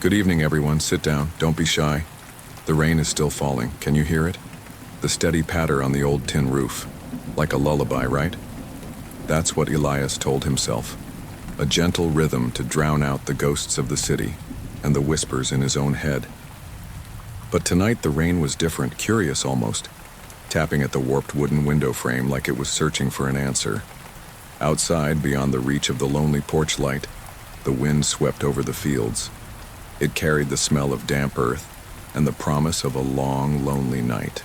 Good evening, everyone. Sit down. Don't be shy. The rain is still falling. Can you hear it? The steady patter on the old tin roof. Like a lullaby, right? That's what Elias told himself. A gentle rhythm to drown out the ghosts of the city and the whispers in his own head. But tonight the rain was different, curious almost, tapping at the warped wooden window frame like it was searching for an answer. Outside, beyond the reach of the lonely porch light, the wind swept over the fields. It carried the smell of damp earth and the promise of a long, lonely night.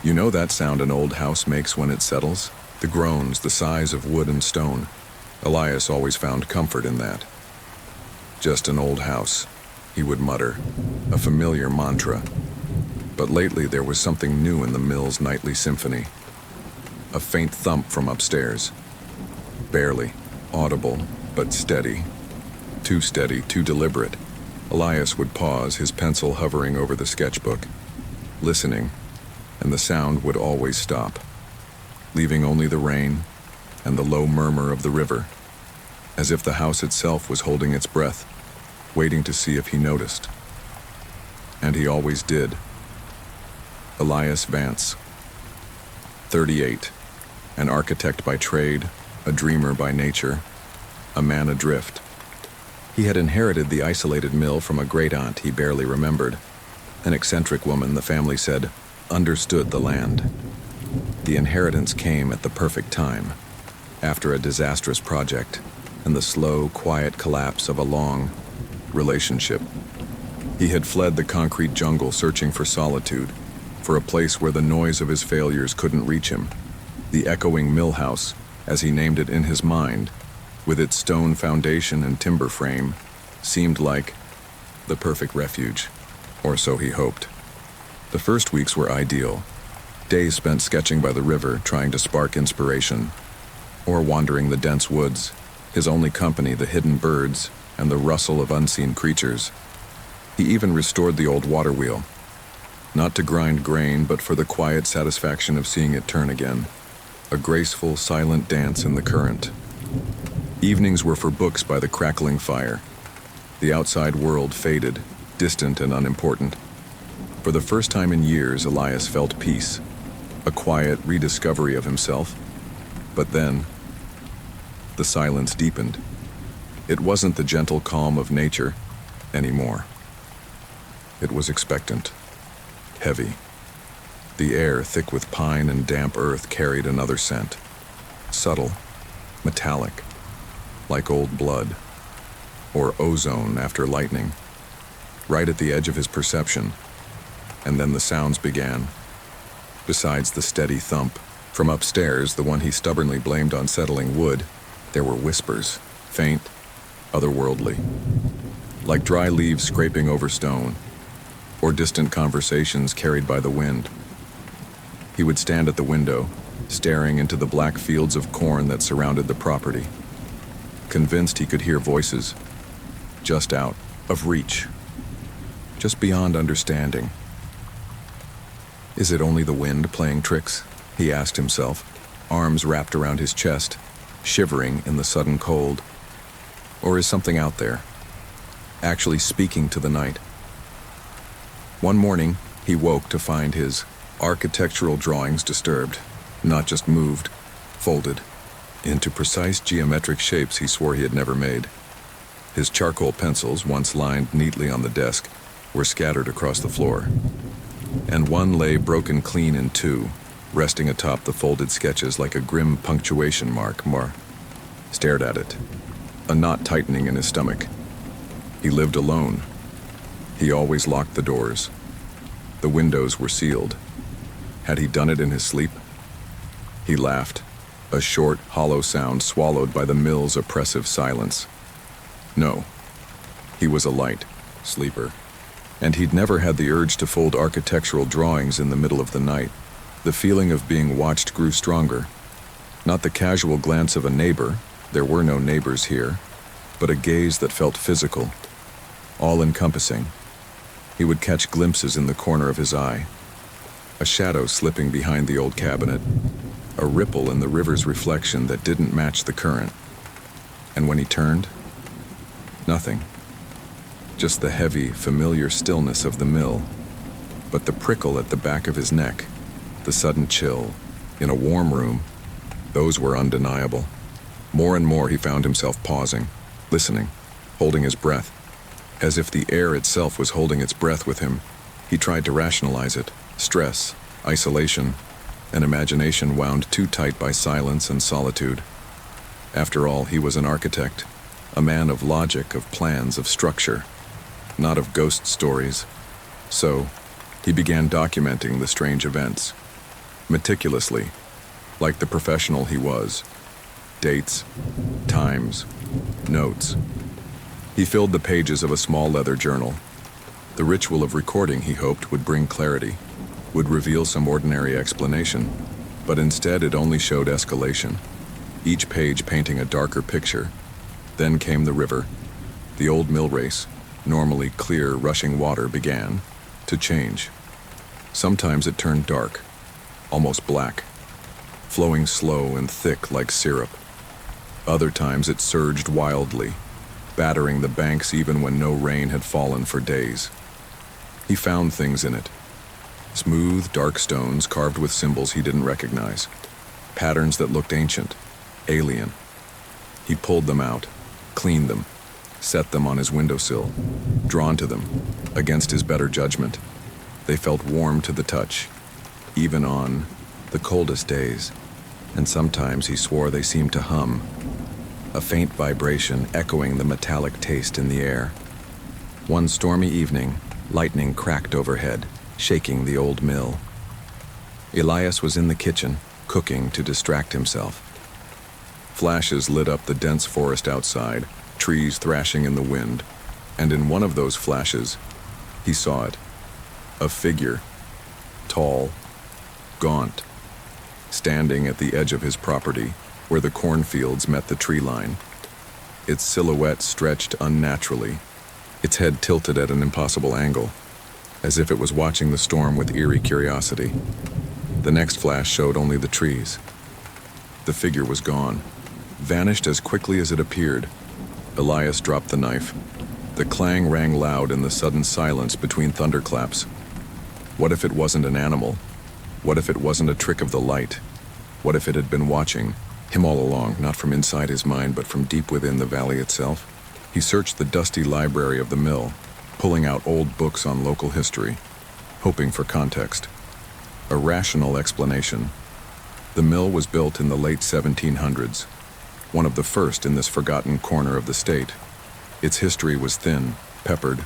You know that sound an old house makes when it settles? The groans, the sighs of wood and stone. Elias always found comfort in that. Just an old house, he would mutter, a familiar mantra. But lately there was something new in the mill's nightly symphony. A faint thump from upstairs. Barely, audible, but steady. Too steady, too deliberate. Elias would pause, his pencil hovering over the sketchbook, listening, and the sound would always stop, leaving only the rain and the low murmur of the river, as if the house itself was holding its breath, waiting to see if he noticed. And he always did. Elias Vance, 38, an architect by trade, a dreamer by nature, a man adrift. He had inherited the isolated mill from a great-aunt he barely remembered, an eccentric woman, the family said, understood the land. The inheritance came at the perfect time, after a disastrous project and the slow, quiet collapse of a long relationship. He had fled the concrete jungle searching for solitude, for a place where the noise of his failures couldn't reach him. The echoing mill house, as he named it in his mind, with its stone foundation and timber frame, seemed like the perfect refuge, or so he hoped. The first weeks were ideal. Days spent sketching by the river, trying to spark inspiration, or wandering the dense woods, his only company the hidden birds and the rustle of unseen creatures. He even restored the old water wheel, not to grind grain, but for the quiet satisfaction of seeing it turn again, a graceful, silent dance in the current. Evenings were for books by the crackling fire. The outside world faded, distant and unimportant. For the first time in years, Elias felt peace, a quiet rediscovery of himself. But then, the silence deepened. It wasn't the gentle calm of nature anymore. It was expectant, heavy. The air, thick with pine and damp earth, carried another scent. Subtle, metallic, like old blood, or ozone after lightning, right at the edge of his perception. And then the sounds began. Besides the steady thump, from upstairs, the one he stubbornly blamed unsettling wood, there were whispers, faint, otherworldly, like dry leaves scraping over stone, or distant conversations carried by the wind. He would stand at the window, staring into the black fields of corn that surrounded the property, convinced he could hear voices, just out of reach, just beyond understanding. Is it only the wind playing tricks? He asked himself, arms wrapped around his chest, shivering in the sudden cold. Or is something out there, actually speaking to the night? One morning, he woke to find his architectural drawings disturbed, not just moved, folded, into precise geometric shapes he swore he had never made. His charcoal pencils, once lined neatly on the desk, were scattered across the floor, and one lay broken clean in two, resting atop the folded sketches like a grim punctuation mark. Mar stared at it, a knot tightening in his stomach. He lived alone. He always locked the doors. The windows were sealed. Had he done it in his sleep? He laughed, a short, hollow sound swallowed by the mill's oppressive silence. No, he was a light sleeper, and he'd never had the urge to fold architectural drawings in the middle of the night. The feeling of being watched grew stronger. Not the casual glance of a neighbor, there were no neighbors here, but a gaze that felt physical, all-encompassing. He would catch glimpses in the corner of his eye, a shadow slipping behind the old cabinet, a ripple in the river's reflection that didn't match the current. And when he turned, nothing. just the heavy, familiar stillness of the mill. But the prickle at the back of his neck, the sudden chill, in a warm room, those were undeniable. More and more he found himself pausing, listening, holding his breath, as if the air itself was holding its breath with him. He tried to rationalize it: stress, isolation, an imagination wound too tight by silence and solitude. After all, he was an architect, a man of logic, of plans, of structure, not of ghost stories. So, he began documenting the strange events, meticulously, like the professional he was. Dates, times, notes. He filled the pages of a small leather journal. The ritual of recording, he hoped, would bring clarity, would reveal some ordinary explanation, but instead it only showed escalation, each page painting a darker picture. Then came the river. The old mill race, normally clear, rushing water, began to change. Sometimes it turned dark, almost black, flowing slow and thick like syrup. Other times it surged wildly, battering the banks even when no rain had fallen for days. He found things in it. Smooth, dark stones carved with symbols he didn't recognize. Patterns that looked ancient, alien. He pulled them out, cleaned them, set them on his windowsill, drawn to them, against his better judgment. They felt warm to the touch, even on the coldest days, and sometimes he swore they seemed to hum, a faint vibration echoing the metallic taste in the air. One stormy evening, lightning cracked overhead, shaking the old mill. Elias was in the kitchen, cooking to distract himself. Flashes lit up the dense forest outside, trees thrashing in the wind, and in one of those flashes, he saw it. A figure, tall, gaunt, standing at the edge of his property, where the cornfields met the tree line. Its silhouette stretched unnaturally, its head tilted at an impossible angle, as if it was watching the storm with eerie curiosity. The next flash showed only the trees. The figure was gone, vanished as quickly as it appeared. Elias dropped the knife. The clang rang loud in the sudden silence between thunderclaps. What if it wasn't an animal? What if it wasn't a trick of the light? What if it had been watching him all along, not from inside his mind, but from deep within the valley itself? He searched the dusty library of the mill, pulling out old books on local history, hoping for context. A rational explanation. The mill was built in the late 1700s, one of the first in this forgotten corner of the state. Its history was thin, peppered,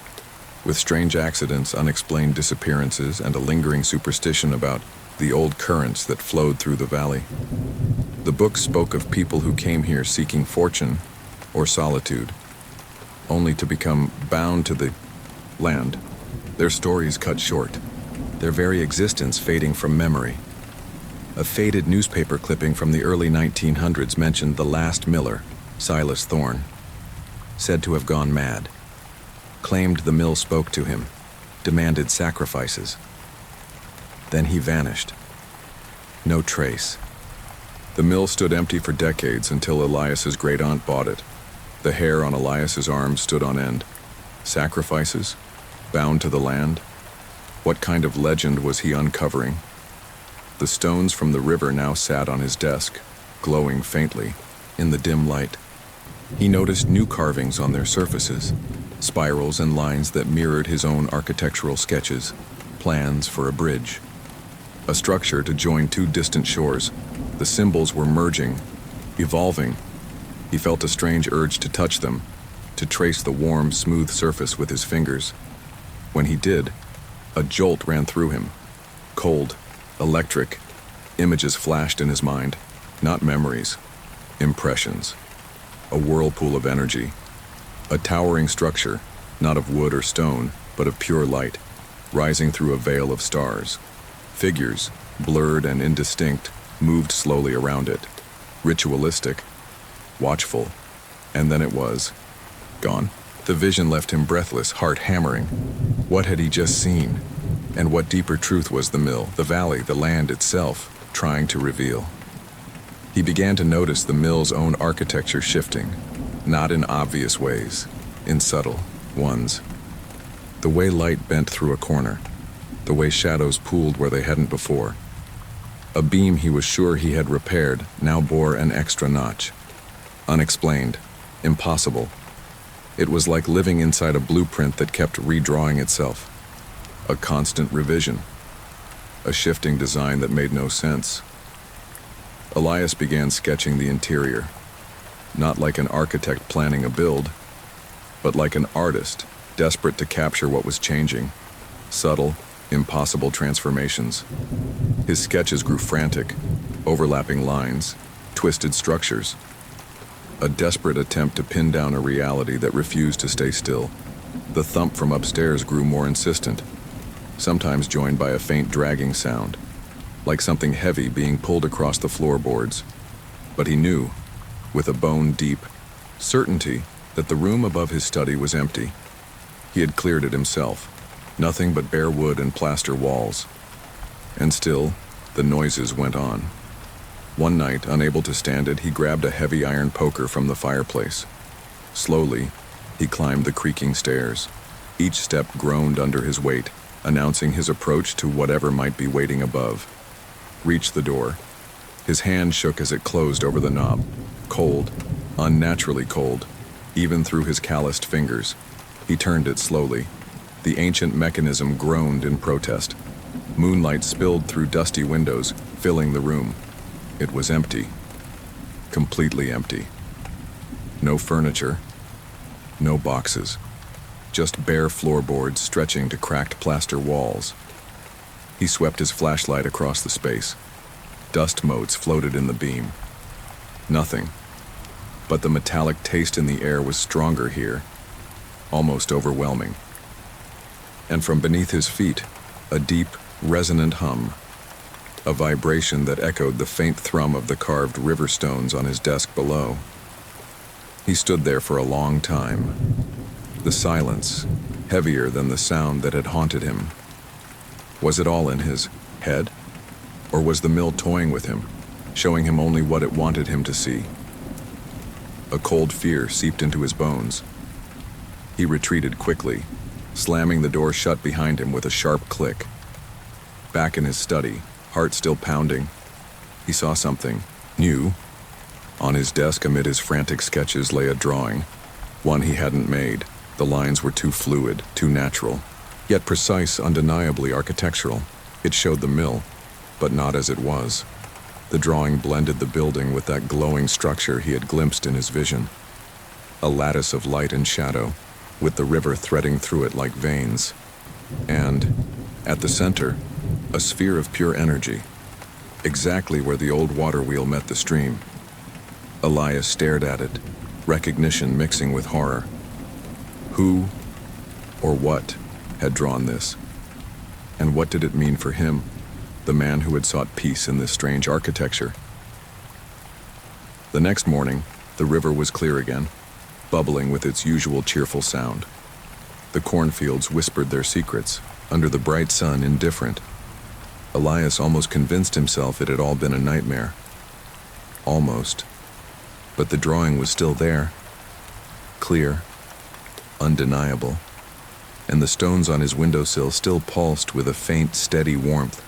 with strange accidents, unexplained disappearances, and a lingering superstition about the old currents that flowed through the valley. The book spoke of people who came here seeking fortune or solitude, only to become bound to the land, their stories cut short, their very existence fading from memory. A faded newspaper clipping from the early 1900s mentioned the last miller, Silas Thorne, said to have gone mad, claimed the mill spoke to him, demanded sacrifices. Then he vanished. No trace. The mill stood empty for decades until Elias's great-aunt bought it. The hair on Elias's arms stood on end. Sacrifices? Bound to the land? What kind of legend was he uncovering? The stones from the river now sat on his desk, glowing faintly in the dim light. He noticed new carvings on their surfaces, spirals and lines that mirrored his own architectural sketches, plans for a bridge. A structure to join two distant shores. The symbols were merging, evolving. He felt a strange urge to touch them, to trace the warm, smooth surface with his fingers. When he did, a jolt ran through him. Cold, electric. Images flashed in his mind, not memories, impressions. A whirlpool of energy. A towering structure, not of wood or stone, but of pure light, rising through a veil of stars. Figures, blurred and indistinct, moved slowly around it. Ritualistic, watchful, and then it was gone. The vision left him breathless, heart hammering. What had he just seen? And what deeper truth was the mill, the valley, the land itself trying to reveal? He began to notice the mill's own architecture shifting, not in obvious ways, in subtle ones. The way light bent through a corner, the way shadows pooled where they hadn't before. A beam he was sure he had repaired now bore an extra notch. Unexplained, impossible. It was like living inside a blueprint that kept redrawing itself. A constant revision. A shifting design that made no sense. Elias began sketching the interior, not like an architect planning a build, but like an artist desperate to capture what was changing. Subtle, impossible transformations. His sketches grew frantic, overlapping lines, twisted structures. A desperate attempt to pin down a reality that refused to stay still. The thump from upstairs grew more insistent, sometimes joined by a faint dragging sound, like something heavy being pulled across the floorboards. But he knew, with a bone-deep certainty, that the room above his study was empty. He had cleared it himself, nothing but bare wood and plaster walls. And still, the noises went on. One night, unable to stand it, he grabbed a heavy iron poker from the fireplace. Slowly, he climbed the creaking stairs. Each step groaned under his weight, announcing his approach to whatever might be waiting above. Reached the door. His hand shook as it closed over the knob. Cold, unnaturally cold, even through his calloused fingers. He turned it slowly. The ancient mechanism groaned in protest. Moonlight spilled through dusty windows, filling the room. It was empty. Completely empty. No furniture. No boxes. Just bare floorboards stretching to cracked plaster walls. He swept his flashlight across the space. Dust motes floated in the beam. Nothing. But the metallic taste in the air was stronger here, almost overwhelming. And from beneath his feet, a deep, resonant hum. A vibration that echoed the faint thrum of the carved river stones on his desk below. He stood there for a long time. The silence, heavier than the sound that had haunted him. Was it all in his head? Or was the mill toying with him, showing him only what it wanted him to see? A cold fear seeped into his bones. He retreated quickly, slamming the door shut behind him with a sharp click. Back in his study, heart still pounding, he saw something new. On his desk amid his frantic sketches lay a drawing, one he hadn't made. The lines were too fluid, too natural, yet precise, undeniably architectural. It showed the mill, but not as it was. The drawing blended the building with that glowing structure he had glimpsed in his vision. A lattice of light and shadow, with the river threading through it like veins. And, at the center, a sphere of pure energy, exactly where the old water wheel met the stream. Elias stared at it, recognition mixing with horror. Who, or what, had drawn this? And what did it mean for him, the man who had sought peace in this strange architecture? The next morning, the river was clear again, bubbling with its usual cheerful sound. The cornfields whispered their secrets, under the bright sun, indifferent. Elias almost convinced himself it had all been a nightmare. Almost. But the drawing was still there. Clear. Undeniable. And the stones on his windowsill still pulsed with a faint, steady warmth.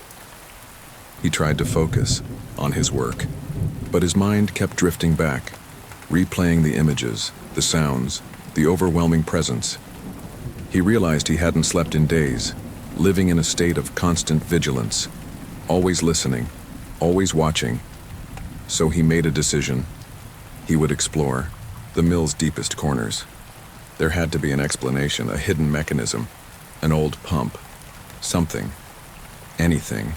He tried to focus on his work, but his mind kept drifting back, replaying the images, the sounds, the overwhelming presence. He realized he hadn't slept in days, living in a state of constant vigilance, always listening, always watching. So he made a decision. He would explore the mill's deepest corners. There had to be an explanation, a hidden mechanism, an old pump, something, anything.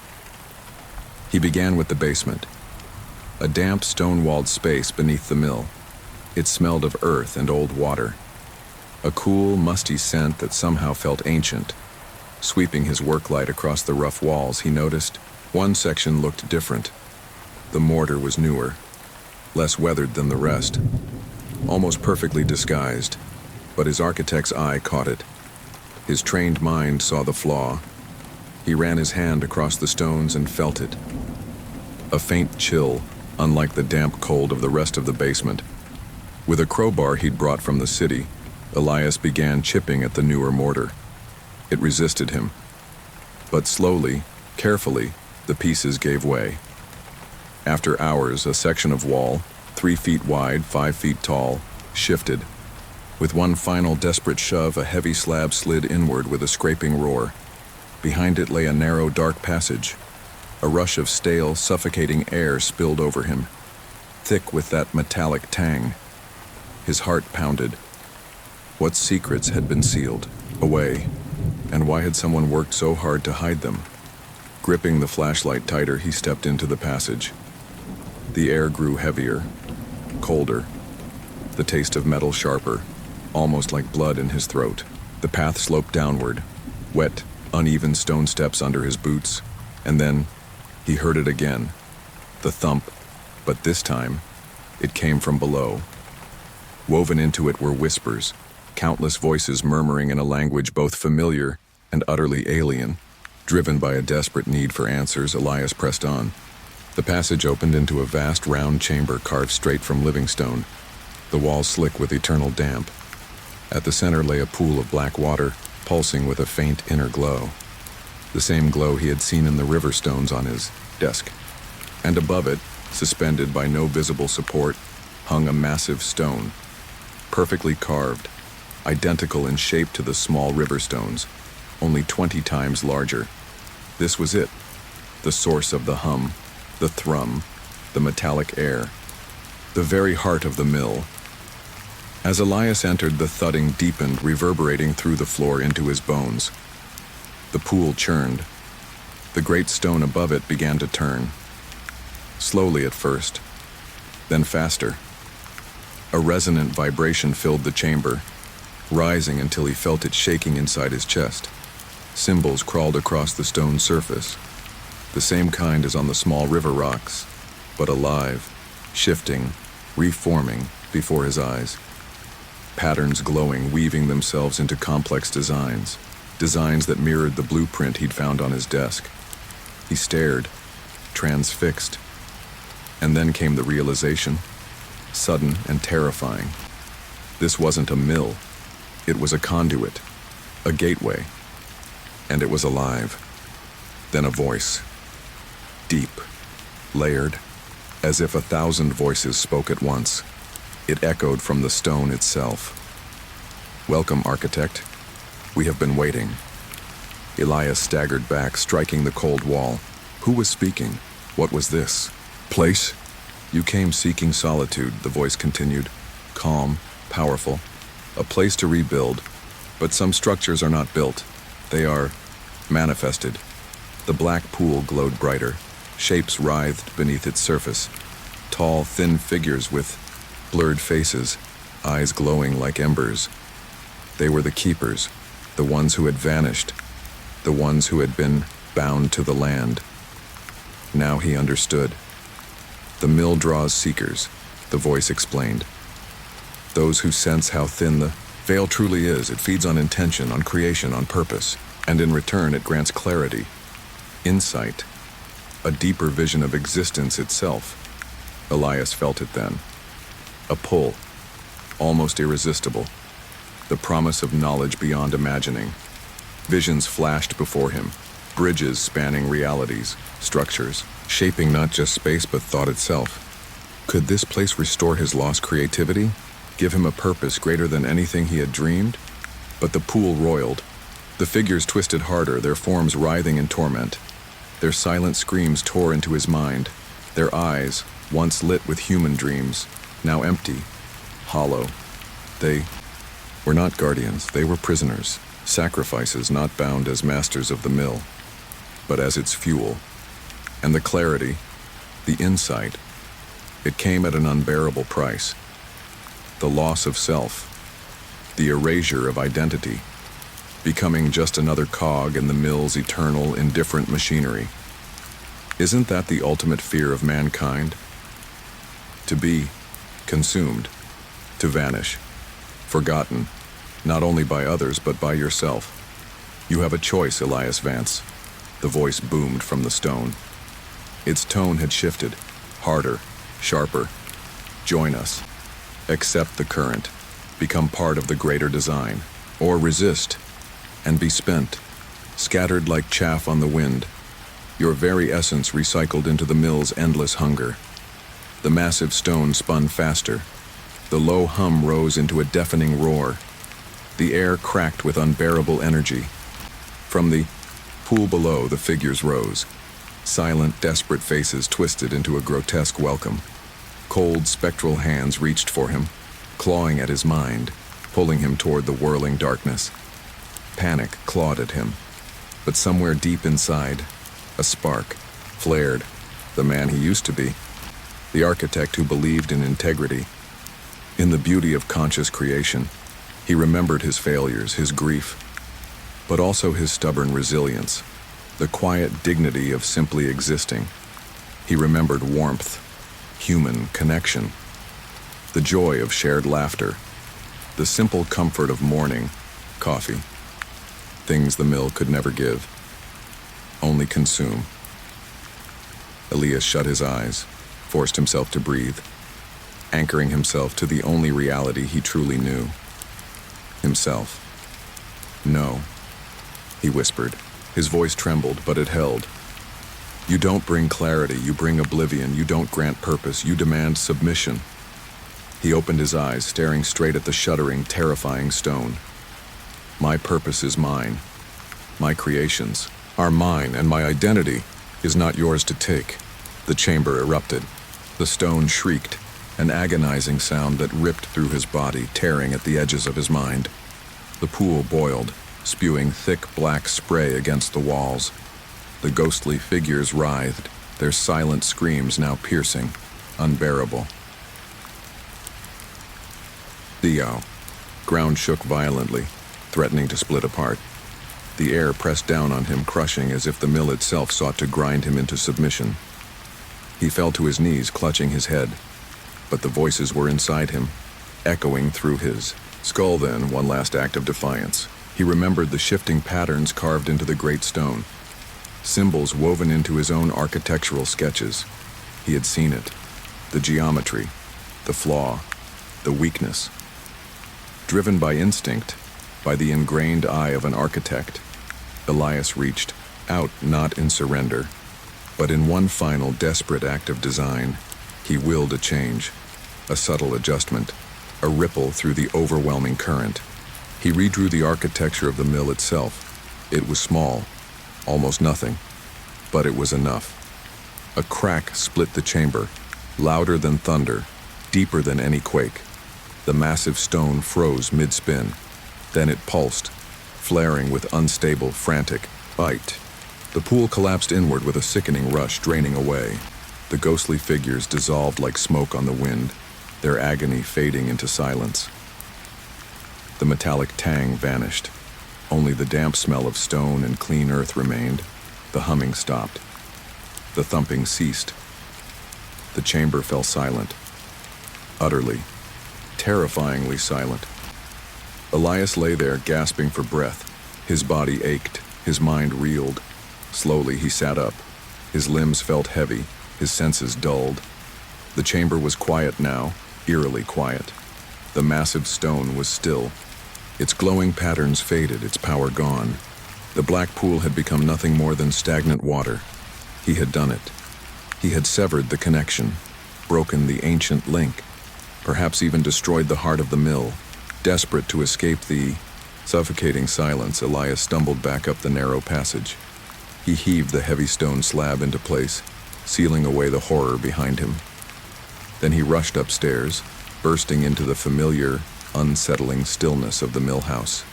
He began with the basement, a damp stone-walled space beneath the mill. It smelled of earth and old water, a cool, musty scent that somehow felt ancient. Sweeping his work light across the rough walls, he noticed one section looked different. The mortar was newer, less weathered than the rest, almost perfectly disguised, but his architect's eye caught it. His trained mind saw the flaw. He ran his hand across the stones and felt it. A faint chill, unlike the damp cold of the rest of the basement. With a crowbar he'd brought from the city, Elias began chipping at the newer mortar. It resisted him. But slowly, carefully, the pieces gave way. After hours, a section of wall, 3 feet wide, 5 feet tall, shifted. With one final desperate shove, a heavy slab slid inward with a scraping roar. Behind it lay a narrow, dark passage. A rush of stale, suffocating air spilled over him, thick with that metallic tang. His heart pounded. What secrets had been sealed away, and why had someone worked so hard to hide them? Gripping the flashlight tighter, he stepped into the passage. The air grew heavier, colder, the taste of metal sharper, almost like blood in his throat. The path sloped downward, wet, uneven stone steps under his boots, and then he heard it again, the thump, but this time it came from below. Woven into it were whispers, countless voices murmuring in a language both familiar and utterly alien. Driven by a desperate need for answers, Elias pressed on. The passage opened into a vast round chamber carved straight from living stone, the walls slick with eternal damp. At the center lay a pool of black water, pulsing with a faint inner glow. The same glow he had seen in the river stones on his desk. And above it, suspended by no visible support, hung a massive stone, perfectly carved, identical in shape to the small river stones, only 20 times larger. This was it, the source of the hum, the thrum, the metallic air, the very heart of the mill. As Elias entered, the thudding deepened, reverberating through the floor into his bones. The pool churned. The great stone above it began to turn. Slowly at first, then faster. A resonant vibration filled the chamber, rising until he felt it shaking inside his chest. Symbols crawled across the stone surface, the same kind as on the small river rocks, but alive, shifting, reforming before his eyes. Patterns glowing, weaving themselves into complex designs that mirrored the blueprint he'd found on his desk. He stared, transfixed. And then came the realization, sudden and terrifying. This wasn't a mill. It was a conduit, a gateway. And it was alive. Then a voice. Deep, layered, as if 1,000 voices spoke at once. It echoed from the stone itself. "Welcome, architect. We have been waiting." Elias staggered back, striking the cold wall. Who was speaking? What was this? Place? "You came seeking solitude," the voice continued. "Calm, powerful. A place to rebuild. But some structures are not built. They are manifested." The black pool glowed brighter. Shapes writhed beneath its surface. Tall, thin figures with blurred faces, eyes glowing like embers. They were the keepers, the ones who had vanished, the ones who had been bound to the land. Now he understood. "The mill draws seekers," the voice explained. "Those who sense how thin the veil truly is. It feeds on intention, on creation, on purpose, and in return it grants clarity, insight, a deeper vision of existence itself." Elias felt it then. A pull, almost irresistible. The promise of knowledge beyond imagining. Visions flashed before him, bridges spanning realities, structures, shaping not just space but thought itself. Could this place restore his lost creativity, give him a purpose greater than anything he had dreamed? But the pool roiled. The figures twisted harder, their forms writhing in torment. Their silent screams tore into his mind. Their eyes, once lit with human dreams, now empty, hollow. They were not guardians, they were prisoners, sacrifices not bound as masters of the mill, but as its fuel. And the clarity, the insight, it came at an unbearable price. The loss of self, the erasure of identity, becoming just another cog in the mill's eternal, indifferent machinery. Isn't that the ultimate fear of mankind? To be consumed, to vanish, forgotten, not only by others but by yourself. "You have a choice, Elias Vance," the voice boomed from the stone. Its tone had shifted, harder, sharper. "Join us. Accept the current. Become part of the greater design. Or resist. and be spent, scattered like chaff on the wind, your very essence recycled into the mill's endless hunger. The massive stone spun faster. The low hum rose into a deafening roar. The air cracked with unbearable energy. From the pool below, the figures rose. Silent, desperate faces twisted into a grotesque welcome. Cold, spectral hands reached for him, clawing at his mind, pulling him toward the whirling darkness. Panic clawed at him, but somewhere deep inside, a spark flared. The man he used to be, the architect who believed in integrity, in the beauty of conscious creation. He remembered his failures, his grief, but also his stubborn resilience, the quiet dignity of simply existing. He remembered warmth, human connection, the joy of shared laughter, the simple comfort of morning coffee, things the mill could never give, only consume. Elias shut his eyes, forced himself to breathe, anchoring himself to the only reality he truly knew, himself. No, he whispered. His voice trembled, but it held. You don't bring clarity, you bring oblivion. You don't grant purpose, you demand submission. He opened his eyes, staring straight at the shuddering, terrifying stone. My purpose is mine. My creations are mine, and my identity is not yours to take. The chamber erupted. The stone shrieked, an agonizing sound that ripped through his body, tearing at the edges of his mind. The pool boiled, spewing thick black spray against the walls. The ghostly figures writhed, their silent screams now piercing, unbearable. Theo. Ground shook violently, threatening to split apart. The air pressed down on him, crushing as if the mill itself sought to grind him into submission. He fell to his knees, clutching his head, but the voices were inside him, echoing through his skull. Then, one last act of defiance. He remembered the shifting patterns carved into the great stone, symbols woven into his own architectural sketches. He had seen it, the geometry, the flaw, the weakness. Driven by instinct, by the ingrained eye of an architect, Elias reached out, not in surrender, but in one final desperate act of design. He willed a change, a subtle adjustment, a ripple through the overwhelming current. He redrew the architecture of the mill itself. It was small, almost nothing, but it was enough. A crack split the chamber, louder than thunder, deeper than any quake. The massive stone froze mid-spin. Then it pulsed, flaring with unstable, frantic bite. The pool collapsed inward with a sickening rush, draining away. The ghostly figures dissolved like smoke on the wind, their agony fading into silence. The metallic tang vanished. Only the damp smell of stone and clean earth remained. The humming stopped. The thumping ceased. The chamber fell silent. Utterly, terrifyingly silent. Elias lay there, gasping for breath. His body ached. His mind reeled. Slowly he sat up. His limbs felt heavy. His senses dulled. The chamber was quiet now, eerily quiet. The massive stone was still. Its glowing patterns faded, its power gone. The black pool had become nothing more than stagnant water. He had done it. He had severed the connection, broken the ancient link, perhaps even destroyed the heart of the mill. Desperate to escape the suffocating silence, Elias stumbled back up the narrow passage. He heaved the heavy stone slab into place, sealing away the horror behind him. Then he rushed upstairs, bursting into the familiar, unsettling stillness of the mill house.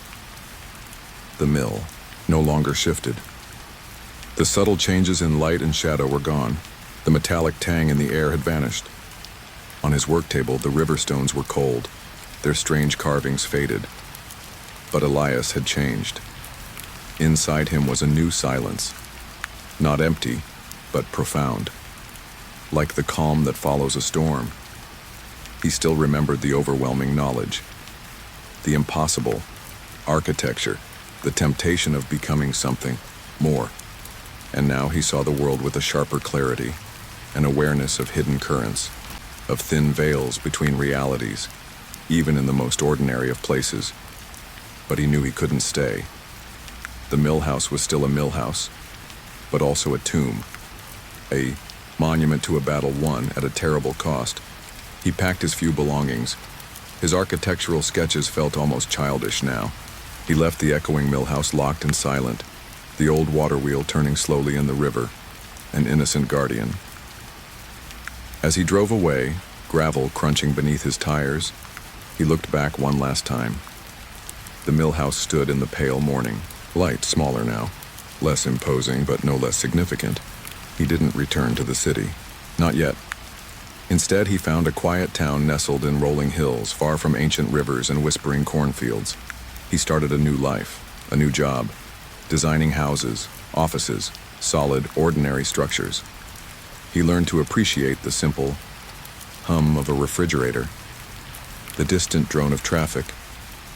The mill no longer shifted. The subtle changes in light and shadow were gone. The metallic tang in the air had vanished. On his work table, the river stones were cold, their strange carvings faded. But Elias had changed. Inside him was a new silence, not empty, but profound, like the calm that follows a storm. He still remembered the overwhelming knowledge, the impossible architecture, the temptation of becoming something more. And now he saw the world with a sharper clarity, an awareness of hidden currents, of thin veils between realities, even in the most ordinary of places. But he knew he couldn't stay. The mill house was still a mill house, but also a tomb, a monument to a battle won at a terrible cost. He packed his few belongings. His architectural sketches felt almost childish now. He left the echoing mill house locked and silent, the old water wheel turning slowly in the river, an innocent guardian. As he drove away, gravel crunching beneath his tires, he looked back one last time. The mill house stood in the pale morning, light, smaller now, less imposing but no less significant. He didn't return to the city. Not yet. Instead, he found a quiet town nestled in rolling hills, far from ancient rivers and whispering cornfields. He started a new life, a new job, designing houses, offices, solid, ordinary structures. He learned to appreciate the simple hum of a refrigerator, the distant drone of traffic,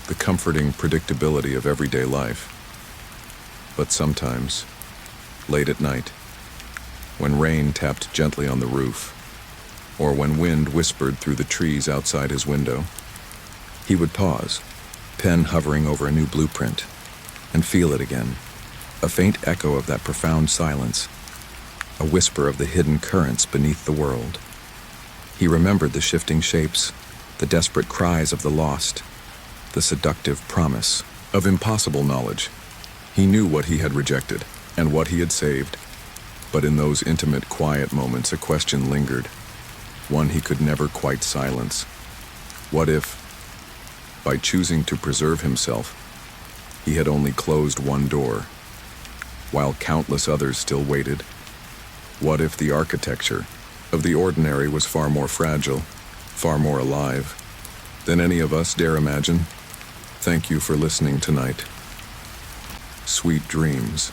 the comforting predictability of everyday life. But sometimes, late at night, when rain tapped gently on the roof, or when wind whispered through the trees outside his window, he would pause, pen hovering over a new blueprint, and feel it again, a faint echo of that profound silence, a whisper of the hidden currents beneath the world. He remembered the shifting shapes, the desperate cries of the lost, the seductive promise of impossible knowledge. He knew what he had rejected and what he had saved, but in those intimate, quiet moments a question lingered, one he could never quite silence. What if, by choosing to preserve himself, he had only closed one door, while countless others still waited? What if the architecture of the ordinary was far more fragile, far more alive, than any of us dare imagine? Thank you for listening tonight. Sweet dreams.